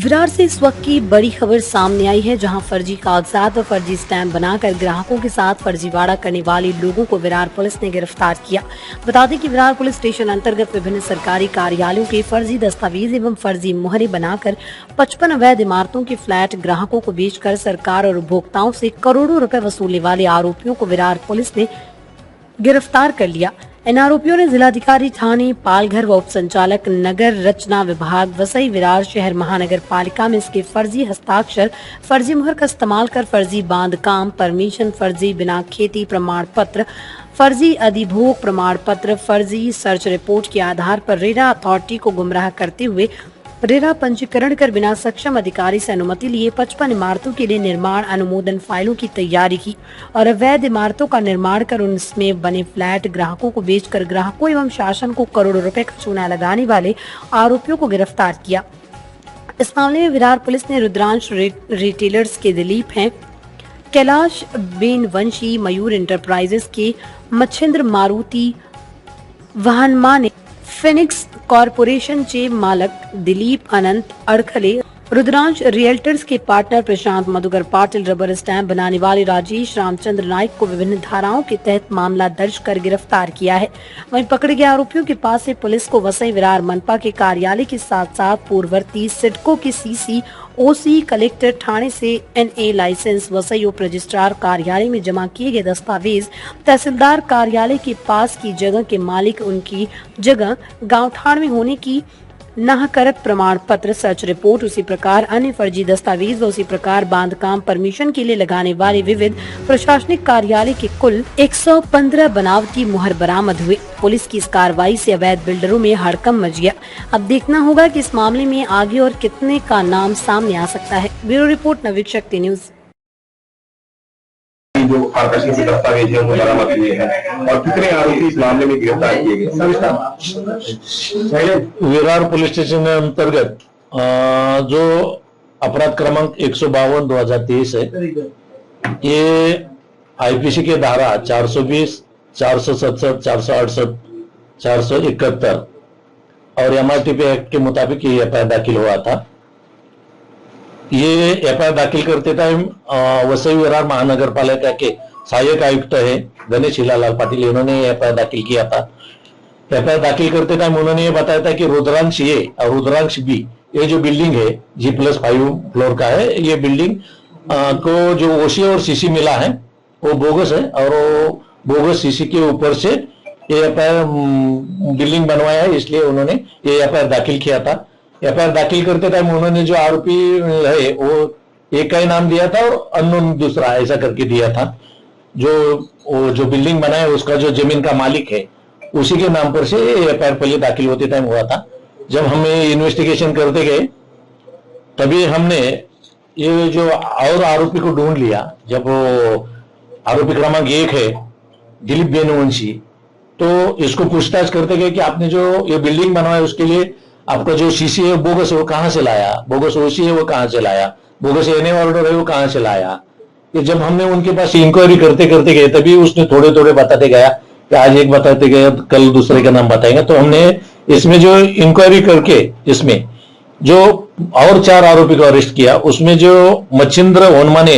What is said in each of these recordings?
विरार से इस वक्त की बड़ी खबर सामने आई है, जहां फर्जी कागजात और फर्जी स्टैंप बनाकर ग्राहकों के साथ फर्जीवाड़ा करने वाले लोगों को विरार पुलिस ने गिरफ्तार किया। बता दें कि विरार पुलिस स्टेशन अंतर्गत विभिन्न सरकारी कार्यालयों के फर्जी दस्तावेज एवं फर्जी मुहरे बनाकर 55 अवैध इमारतों के फ्लैट ग्राहकों को बेचकर सरकार और उपभोक्ताओं से करोड़ों रुपए वसूलने वाले आरोपियों को विरार पुलिस ने गिरफ्तार कर लिया। इन आरोपियों ने जिलाधिकारी थाने पालघर व उप संचालक नगर रचना विभाग वसई विरार शहर महानगर पालिका में इसके फर्जी हस्ताक्षर, फर्जी मुहर का इस्तेमाल कर फर्जी बांध काम परमिशन, फर्जी बिना खेती प्रमाण पत्र, फर्जी अधिभोग प्रमाण पत्र, फर्जी सर्च रिपोर्ट के आधार पर रेरा अथॉरिटी को गुमराह करते हुए रेरा पंजीकरण कर बिना सक्षम अधिकारी से अनुमति लिए 55 इमारतों के लिए निर्माण अनुमोदन फाइलों की तैयारी की और अवैध इमारतों का निर्माण कर उनमें बने फ्लैट ग्राहकों को बेचकर ग्राहकों एवं शासन को करोड़ों रुपए का चूना लगाने वाले आरोपियों को गिरफ्तार किया। इस मामले में विरार पुलिस ने रुद्रांश रिटेलर्स के दिलीप हैं, कैलाश बेनवंशी, मयूर इंटरप्राइजेस के मच्छिंद्र मारुति वाहनमाने, फिनिक्स कॉरपोरेशन चे मालक दिलीप अनंत अड़खले, रुद्रांश रियल्टर्स के पार्टनर प्रशांत मधुकर पाटिल, रबर स्टैंप बनाने वाले राजेश रामचंद्र नाइक को विभिन्न धाराओं के तहत मामला दर्ज कर गिरफ्तार किया है। वहीं पकड़े गए आरोपियों के पास से पुलिस को वसई विरार मनपा के कार्यालय के साथ साथ पूर्ववर्ती सिडको के सीसी, ओसी, कलेक्टर थाने से एनए लाइसेंस, वसई उप रजिस्ट्रार कार्यालय में जमा किए गए दस्तावेज, तहसीलदार कार्यालय के पास की जगह के मालिक उनकी जगह गांवठाण में होने की नाहकरत प्रमाण पत्र, सर्च रिपोर्ट, उसी प्रकार अन्य फर्जी दस्तावेज व उसी प्रकार बांधकाम परमिशन के लिए लगाने वाले विविध प्रशासनिक कार्यालय के कुल 115 बनावटी मुहर बरामद हुए। पुलिस की इस कार्रवाई से अवैध बिल्डरों में हड़कंप मच गया। अब देखना होगा कि इस मामले में आगे और कितने का नाम सामने आ सकता है। ब्यूरो रिपोर्ट, नवीक शक्ति न्यूज। जो आकर्षक दस्तावेज है वो बरामद हुए हैं और कितने आरोपी इस मामले में गिरफ्तार किए गए? विरार पुलिस स्टेशन के अंतर्गत जो अपराध क्रमांक 152/2023 है, ये आईपीसी के धारा 420, 467, 468, 471 और एमआरटीपी एक्ट के मुताबिक ये एफआईआर दाखिल हुआ था। ये एफआईआर दाखिल करते टाइम वसई विरार महानगर पालिका के सहायक आयुक्त है गणेश हिलालाल पाटिल, इन्होंने एफआईआर दाखिल किया था। एफआईआर दाखिल करते टाइम उन्होंने ये बताया था कि रुद्रांश ए और रुद्रांश बी, ये जो बिल्डिंग है G+5 फ्लोर का है, ये बिल्डिंग को जो ओसी और सीसी मिला है वो बोगस है और वो बोगस सीसी के ऊपर से ये एफआईआर बिल्डिंग बनवाया है, इसलिए उन्होंने ये एफआईआर दाखिल किया था। एफआईआर दाखिल करते टाइम उन्होंने जो आरोपी है वो एक का ही नाम दिया था और अननोन दूसरा ऐसा करके दिया था। जो बिल्डिंग बना है उसका जो जमीन का मालिक है उसी के नाम पर से एफआईआर पहले दाखिल होते टाइम हुआ था। जब हमें इन्वेस्टिगेशन करते गए तभी हमने ये जो और आरोपी को ढूंढ लिया। जब वो आरोपी क्रमांक 1 है दिलीप बेनवंशी, तो इसको पूछताछ करते गए कि आपने जो ये बिल्डिंग बनवाया उसके लिए आपका जो सीसी है बोगस है वो कहां से लाया, बोगस ओसी है वो कहां से लाया, बोगस एनए ऑर्डर है वो कहां से लाया। ये जब हमने उनके पास इंक्वायरी करते करते गए तभी उसने थोड़े थोड़े बताते गया कि आज एक बताते गए कल दूसरे का नाम बताएंगे। तो हमने इसमें जो इंक्वायरी करके इसमें जो और 4 आरोपी को अरेस्ट किया, उसमें जो मच्छिंद्र वनमाने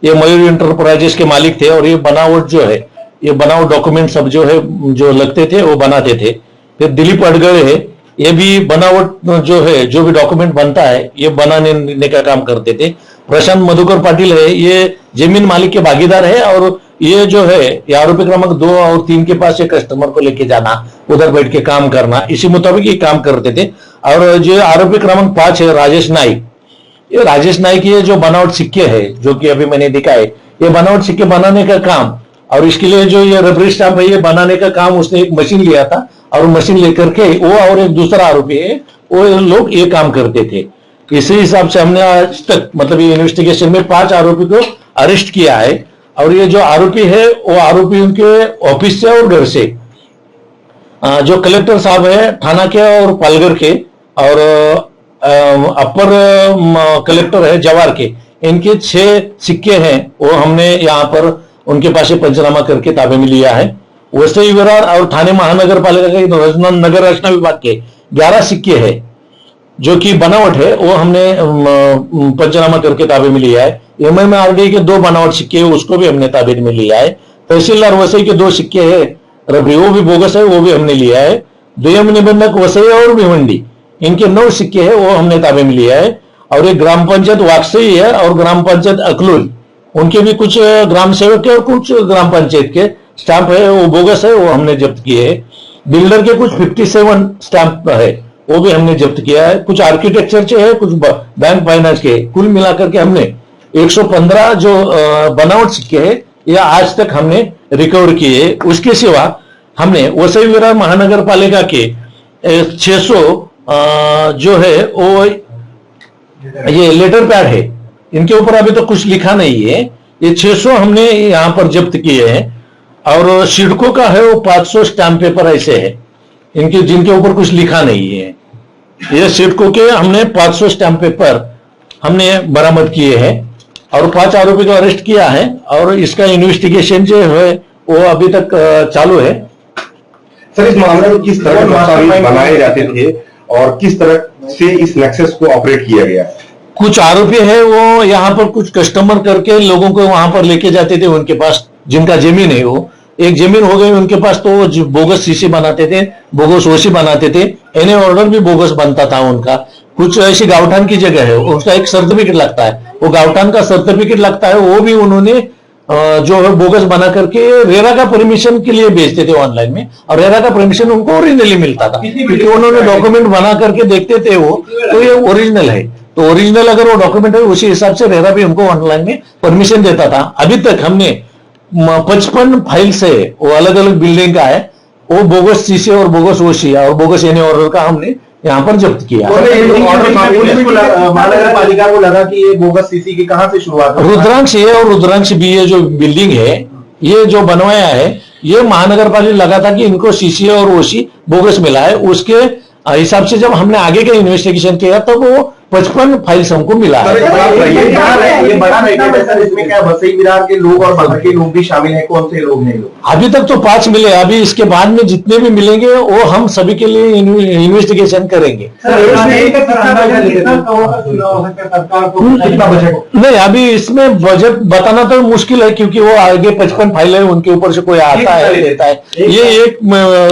ये मयूर इंटरप्राइजेस के मालिक थे और ये बनावट जो है, ये बनावट डॉक्यूमेंट सब जो है जो लगते थे वो बनाते थे। फिर दिलीप अड़गड़े है, ये भी बनावट जो है जो भी डॉक्यूमेंट बनता है ये बनाने का काम करते थे। प्रशांत मधुकर पाटिल है, ये जमीन मालिक के भागीदार है और ये जो है ये आरोपी क्रमांक 2 और 3 के पास कस्टमर को लेके जाना, उधर बैठ के काम करना, इसी मुताबिक ये काम करते थे। और जो आरोपी क्रमांक 5 है राजेश नाइक, ये राजेश नाइक ये जो बनावट सिक्के है जो कि अभी मैंने दिखा है, ये बनावट सिक्के बनाने का काम और इसके लिए जो ये रबरी स्टाम्प है ये बनाने का काम उसने एक मशीन लिया था और मशीन लेकर के वो और एक दूसरा आरोपी है वो लोग ये काम करते थे। इसी हिसाब से हमने आज तक मतलब ये इन्वेस्टिगेशन में 5 आरोपी को अरेस्ट किया है और ये जो आरोपी है वो आरोपी उनके ऑफिस से और घर से, जो कलेक्टर साहब है थाना के और पालघर के और अपर कलेक्टर है जवार के, इनके 6 सिक्के हैं वो हमने यहाँ पर उनके पास से पंचनामा करके ताबे में लिया है। वसई विरार और थाने महानगर पालिका के नगर रचना विभाग के 11 सिक्के हैं जो कि बनावट है वो हमने पंचनामा करके ताबे में लिया है। MMRD के 2 बनावट सिक्के हैं, उसको भी हमने ताबे में लिया है। तहसीलदार वसई के 2 सिक्के हैं रबड़ी, वो भी बोगस है, वो भी हमने लिया है। दुयम निबंधक वसई और भिवंडी, इनके 9 सिक्के हैं, वो हमने ताबे में लिया है। और एक ग्राम पंचायत वाकसई है और ग्राम पंचायत अकलूल, उनके भी कुछ ग्राम सेवक के और कुछ ग्राम पंचायत के स्टाम्प है, वो बोगस है, वो हमने जब्त किए हैं। बिल्डर के कुछ 57 स्टाम्प है, वो भी हमने जब्त किया है। कुछ आर्किटेक्चर के है, कुछ बैंक फाइनेंस के, कुल मिलाकर के हमने 115 जो बनावट सिक्के हैं ये आज तक हमने रिकवर किए। उसके सिवा हमने वसई विरार महानगर पालिका के 600 जो है वो ये लेटर पैड है, इनके ऊपर अभी तो कुछ लिखा नहीं है, ये 600 हमने यहाँ पर जब्त किए हैं। और सिडको का है वो 500 स्टाम्प पेपर ऐसे है इनके, जिनके ऊपर कुछ लिखा नहीं है। ये सिडको के हमने 500 स्टाम्प पेपर हमने बरामद किए हैं और 5 आरोपी को अरेस्ट किया है और इसका इन्वेस्टिगेशन जो है वो अभी तक चालू है। सर, इस मामले में किस तरह दस्तावेज बनाए जाते थे और किस तरह से इस नेक्सस को ऑपरेट किया गया? कुछ आरोपी है वो यहाँ पर कुछ कस्टमर करके लोगों को वहां पर लेके जाते थे, उनके पास जिनका जमीन है, वो एक जमीन हो गई उनके पास, तो बोगस सीसी बनाते थे, बोगस ओसी बनाते थे, एनए ऑर्डर भी बोगस बनता था उनका। कुछ ऐसी गावठान की जगह है, उसका एक सर्टिफिकेट लगता है, वो गावठान का सर्टिफिकेट लगता है, वो भी उन्होंने जो है बोगस बना करके रेरा का परमिशन के लिए भेजते थे ऑनलाइन में, और रेरा का परमिशन उनको ओरिजिनली मिलता था क्योंकि उन्होंने डॉक्यूमेंट बना करके देखते थे वो, तो ये ओरिजिनल है। तो ओरिजिनल अगर वो डॉक्यूमेंट है उसी हिसाब से रेरा भी उनको ऑनलाइन में परमिशन देता था। अभी तक हमने 55 फाइल से वो अलग अलग बिल्डिंग का है, वो बोगस सीसी और बोगस ओसी और बोगस एनए ऑर्डर का हमने यहाँ पर जब्त किया। महानगर पालिका को लगा कि ये बोगस सीसी की कहां से शुरुआत हुई? रुद्रांश ए और रुद्रांश बी ये जो बिल्डिंग है, ये जो बनवाया है, ये महानगर पालिका लगा था कि इनको सीसी और ओसी बोगस मिला है। उसके हिसाब से जब हमने आगे का इन्वेस्टिगेशन किया तब वो 55 फाइल्स हमको मिला है। ये बड़ा पैकेट है सर, इसमें क्या वसई विरार के लोग और बाहर के लोग भी शामिल हैं? कौन से लोग हैं लोग? अभी तक तो 5 मिले, अभी इसके बाद में जितने भी मिलेंगे वो हम सभी के लिए इन्वेस्टिगेशन करेंगे। नहीं, अभी इसमें बजट बताना तो मुश्किल है क्योंकि वो आगे 55 फाइल है, उनके ऊपर से कोई आता है लेता है। ये एक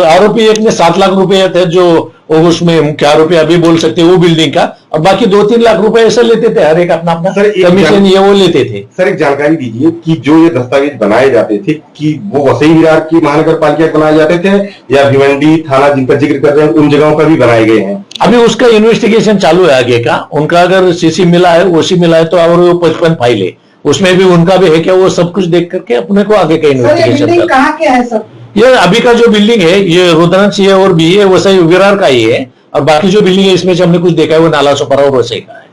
आरोपी एक ने 7 लाख रुपए थे जो उसमें मुख्य आरोपी अभी बोल सकते हैं वो बिल्डिंग का, और बाकी 2-3 लाख रुपए ऐसा लेते थे, हर एक अपना अपना कमीशन ये वो लेते थे। सर, एक जानकारी दीजिए कि जो ये दस्तावेज बनाए जाते थे कि वो वसई विरार की महानगर पालिका बनाए जाते थे या भिवंडी थाना जिनका जिक्र कर रहे हैं उन जगहों पर भी बनाए गए हैं? अभी उसका इन्वेस्टिगेशन चालू है आगे का। उनका अगर सीसी मिला है, ओसी मिला है तो और वो 55 फाइल है, उसमें भी उनका भी है क्या, वो सब कुछ देख करके अपने को आगे का इन्वेस्टिगेशन कहाँ के है सब? ये अभी का जो बिल्डिंग है ये रुद्रांश ए और बी है, वसई विरार का ही है, और बाकी जो बिल्डिंग है इसमें से हमने कुछ देखा है वो नाला सोपारा और वसई का है।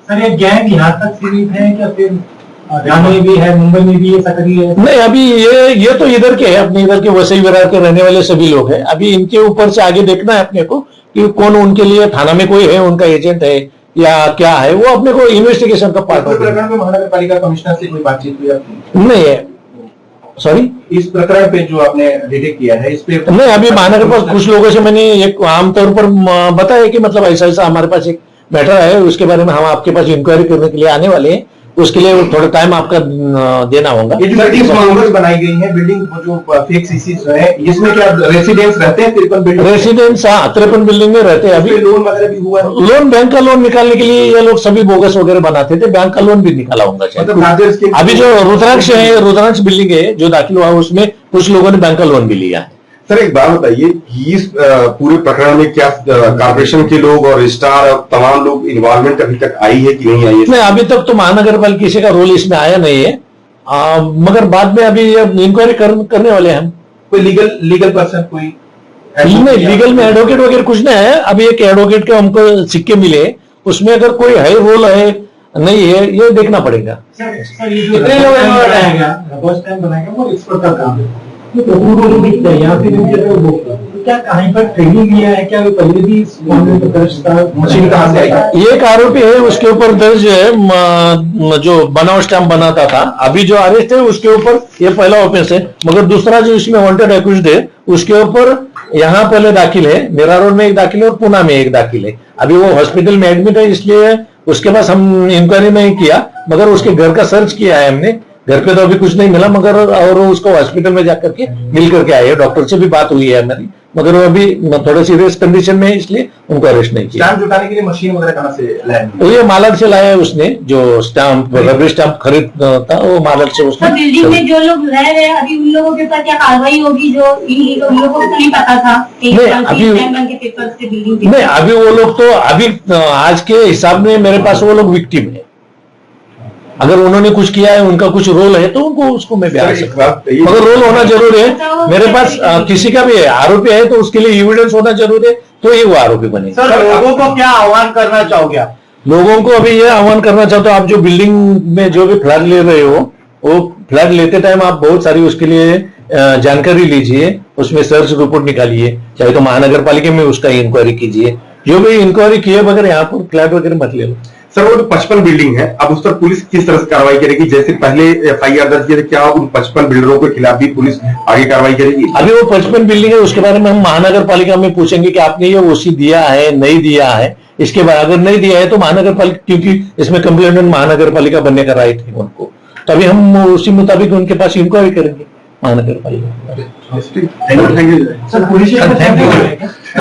सर, ये गैंग यहाँ तक सीमित है क्या फिर हरियाणा में भी है, मुंबई में भी ये सक्रिय है? नहीं, अभी ये तो इधर के है, अपने इधर के वसई विरार के रहने वाले सभी लोग हैं। अभी इनके ऊपर से आगे देखना है अपने को कि कौन उनके लिए थाना में कोई है, उनका एजेंट है या क्या है, वो अपने को इन्वेस्टिगेशन का पार्ट है। प्रकरण में महानगर पालिका कमिश्नर से कोई बातचीत हुई आपकी? नहीं है, सॉरी, इस प्रकरण पे जो आपने डिटेक्ट किया है इस पे नहीं, अभी महानगर पास कुछ लोगों से मैंने एक आमतौर पर बताया कि मतलब ऐसा ऐसा हमारे पास एक मैटर है, उसके बारे में हम आपके पास इंक्वायरी करने के लिए आने वाले हैं, उसके लिए थोड़ा टाइम आपका देना होगा। ये जो बिल्डिंग बनाई गई है, बिल्डिंग जो फेक सीसी है, इसमें क्या रेसिडेंट्स रहते हैं? 53 बिल्डिंग रेसिडेंट्स 53 बिल्डिंग में रहते हैं। अभी लोन वगैरह भी हुआ है? लोन, बैंक का लोन निकालने के लिए ये लोग सभी बोगस वगैरह बनाते थे, बैंक का लोन भी निकाला होगा शायद। मतलब अभी जो रुद्रांश है, रुद्रांश बिल्डिंग है जो दाखिल हुआ उसमें कुछ लोगों ने बैंक का लोन भी लिया है। सर, एक बात बताइए कि इस पूरे प्रकरण में क्या कॉर्पोरेशन के लोग और स्टार और तमाम लोग इन्वॉल्वमेंट अभी तक आई है कि नहीं आई है? नहीं, अभी तक तो महानगर पालिका किसी का रोल इसमें आया नहीं है, मगर बाद में अभी इंक्वायरी करने वाले हैं हम। कोई लीगल पर्सन कोई नहीं, लीगल में एडवोकेट वगैरह कुछ नहीं है। अभी एक एडवोकेट के हमको सिक्के मिले, उसमें अगर कोई है रोल है नहीं है ये देखना पड़ेगा। सर, ये कितने लोग बनाएगा फर्स्ट टाइम बनाएगा वो एक्सपर्ट का काम है, यहाँ पे क्या कहीं पर ट्रेनिंग लिया है क्या? पहले भी मशीन कहाँ से आई? एक आरोपी है उसके ऊपर दर्ज है जो बनाओ स्टैम्प बनाता था, अभी जो अरेस्ट है उसके ऊपर ये पहला ऑफेंस है, मगर दूसरा जो इसमें वांटेड एक्यूज्ड है उसके ऊपर यहाँ पहले दाखिल है, मेरा रोड में एक दाखिल है और पुणे में एक दाखिल है। अभी वो हॉस्पिटल में एडमिट है, इसलिए उसके पास हम इंक्वायरी नहीं किया, मगर उसके घर का सर्च किया है हमने। घर पे तो अभी कुछ नहीं मिला, मगर और उसको हॉस्पिटल में जाकर के मिल करके आए हैं। डॉक्टर से भी बात हुई है हमारी, मगर वो अभी थोड़े सीरियस कंडीशन में है, इसलिए उनको अरेस्ट नहीं किया। स्टैम्प जुटाने के लिए मशीन वगैरह कहाँ से लाए? तो ये मालड़ से लाया है उसने, जो स्टाम्प रबड़ी स्टाम्प खरीद था वो मालड़ से उसने। तो बिल्डिंग में जो लोग रह रहे हैं अभी, उन लोगों के ऊपर क्या कार्रवाई होगी जो उन लोगों को नहीं पता था कि अभी के पेपर से बिल्डिंग नहीं, अभी वो लोग तो अभी आज के हिसाब में मेरे पास वो लोग विक्टिम है। अगर उन्होंने कुछ किया है, उनका कुछ रोल है, तो उनको उसको मैं बयान सकता हूं, मगर रोल होना जरूरी है। मेरे पास किसी का भी आरोपी है तो उसके लिए एविडेंस होना जरूरी है, तो ये वो आरोपी बनेगा। सर, लोगों को क्या आह्वान करना चाहोगे आप? लोगों को अभी ये आह्वान करना चाहता हूं, आप जो बिल्डिंग में जो भी फ्लैट ले रहे हो, वो फ्लैट लेते टाइम आप बहुत सारी उसके लिए जानकारी लीजिए, उसमें सर्च रिपोर्ट निकालिए, चाहे तो महानगर पालिका में उसका इंक्वायरी कीजिए। जो भी इंक्वायरी किए बगैर यहाँ पर फ्लैट वगैरह मत ले लो। सर, वो जो 55 बिल्डिंग है, अब उस पर पुलिस किस तरह से कार्रवाई करेगी? जैसे पहले FIR दर्ज किया था, क्या उन 55 बिल्डरों के खिलाफ भी पुलिस आगे कार्रवाई करेगी? अभी वो 55 बिल्डिंग है, उसके बारे में हम महानगर पालिका में पूछेंगे कि आपने ये ओसी दिया है, नहीं दिया है। इसके बाद अगर नहीं दिया है तो महानगर पालिका, क्योंकि इसमें कंप्लेनेंट महानगर पालिका बनने का राइट है उनको, तभी हम उसी मुताबिक उनके पास इंक्वायरी करेंगे महानगर पालिका। Thank you. Sir police